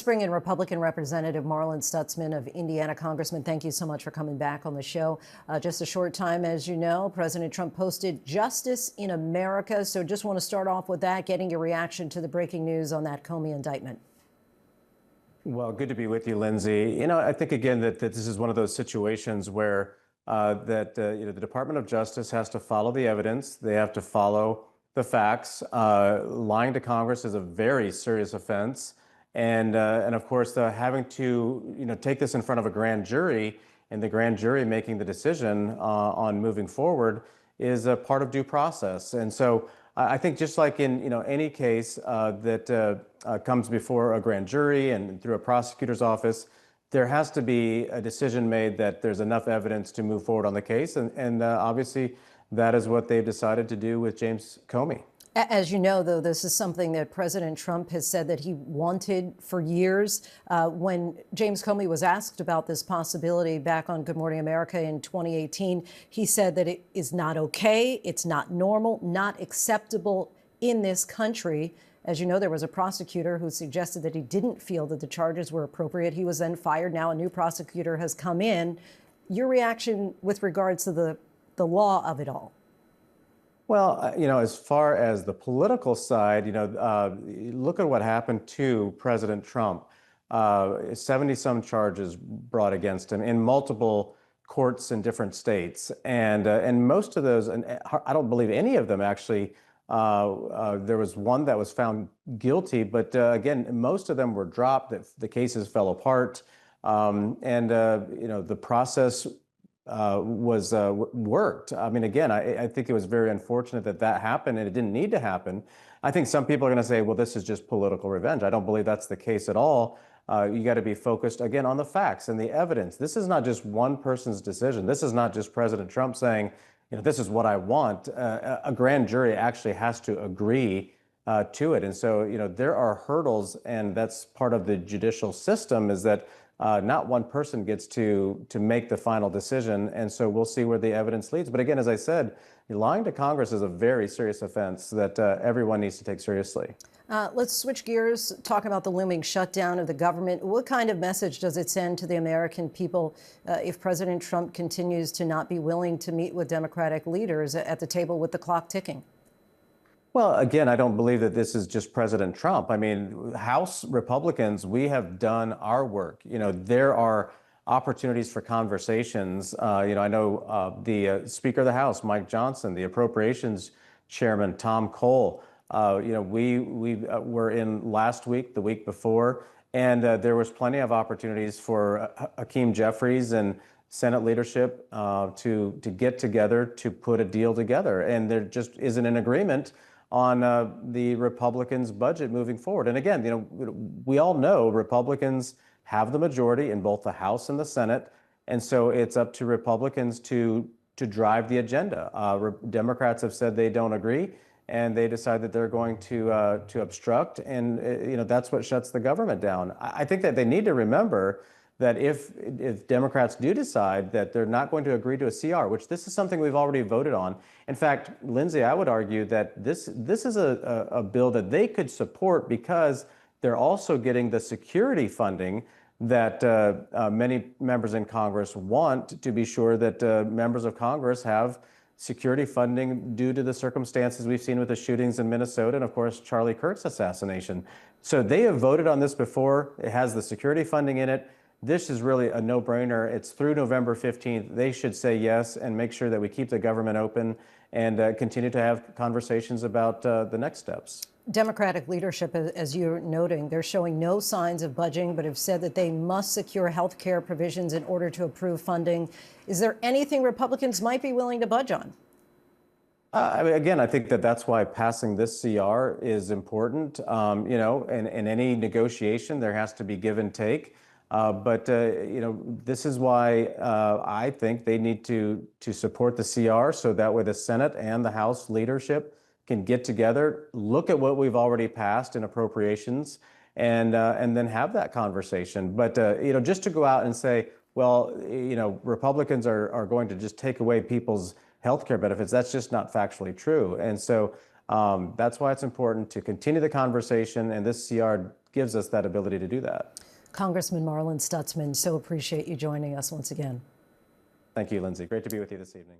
bring in Republican Representative Marlin Stutzman of Indiana. Congressman, thank you so much for coming back on the show. Just a short time, as you know, President Trump posted Justice in America. So just want to start off with that, getting your reaction to the breaking news on that Comey indictment. Well, good to be with you, Lindsey. I think, again, that this is one of those situations where the Department of Justice has to follow the evidence. They have to follow the facts. Lying to Congress is a very serious offense. And of course, having to take this in front of a grand jury, and the grand jury making the decision on moving forward is a part of due process. And so I think, just like in any case that comes before a grand jury and through a prosecutor's office, there has to be a decision made that there's enough evidence to move forward on the case. And obviously, that is what they've decided to do with James Comey. As you know, though, this is something that President Trump has said that he wanted for years. When James Comey was asked about this possibility back on Good Morning America in 2018, he said that it is not okay, it's not normal, not acceptable in this country. As you know, there was a prosecutor who suggested that he didn't feel that the charges were appropriate. He was then fired. Now a new prosecutor has come in. Your reaction with regards to the law of it all? Well, as far as the political side, look at what happened to President Trump. 70-some charges brought against him in multiple courts in different states. And most of those, and I don't believe any of them actually, there was one that was found guilty, but again, most of them were dropped, that the cases fell apart. The process was worked. I mean, again, I think it was very unfortunate that happened, and it didn't need to happen. I think some people are going to say, well, this is just political revenge. I don't believe that's the case at all. You got to be focused, again, on the facts and the evidence. This is not just one person's decision. This is not just President Trump saying, this is what I want. A grand jury actually has to agree to it. And so, there are hurdles, and that's part of the judicial system, is that not one person gets to make the final decision. And so we'll see where the evidence leads. But again, as I said, lying to Congress is a very serious offense that everyone needs to take seriously. Let's switch gears, talk about the looming shutdown of the government. What kind of message does it send to the American people if President Trump continues to not be willing to meet with Democratic leaders at the table with the clock ticking? Well, again, I don't believe that this is just President Trump. I mean, House Republicans, we have done our work. There are opportunities for conversations. I know the Speaker of the House, Mike Johnson, the Appropriations Chairman, Tom Cole. We were in last week, the week before, and there was plenty of opportunities for Hakeem Jeffries and Senate leadership to get together to put a deal together. And there just isn't an agreement on the Republicans' budget moving forward. And again, we all know Republicans have the majority in both the House and the Senate. And so it's up to Republicans to drive the agenda. Democrats have said they don't agree, and they decide that they're going to obstruct. And, that's what shuts the government down. I think that they need to remember that if Democrats do decide that they're not going to agree to a CR, which this is something we've already voted on. In fact, Lindsey, I would argue that this is a bill that they could support because they're also getting the security funding that many members in Congress want, to be sure that members of Congress have security funding due to the circumstances we've seen with the shootings in Minnesota and, of course, Charlie Kirk's assassination. So they have voted on this before. It has the security funding in it. This is really a no-brainer. It's through November 15th. They should say yes and make sure that we keep the government open and continue to have conversations about the next steps. Democratic leadership, as you're noting, they're showing no signs of budging, but have said that they must secure health care provisions in order to approve funding. Is there anything Republicans might be willing to budge on? Again, I think that's why passing this CR is important. In any negotiation, there has to be give and take. But this is why I think they need to support the CR, so that way the Senate and the House leadership can get together, look at what we've already passed in appropriations, and then have that conversation. But just to go out and say, well, Republicans are going to just take away people's health care benefits, that's just not factually true. And so that's why it's important to continue the conversation, and this CR gives us that ability to do that. Congressman Marlin Stutzman, so appreciate you joining us once again. Thank you, Lindsey. Great to be with you this evening.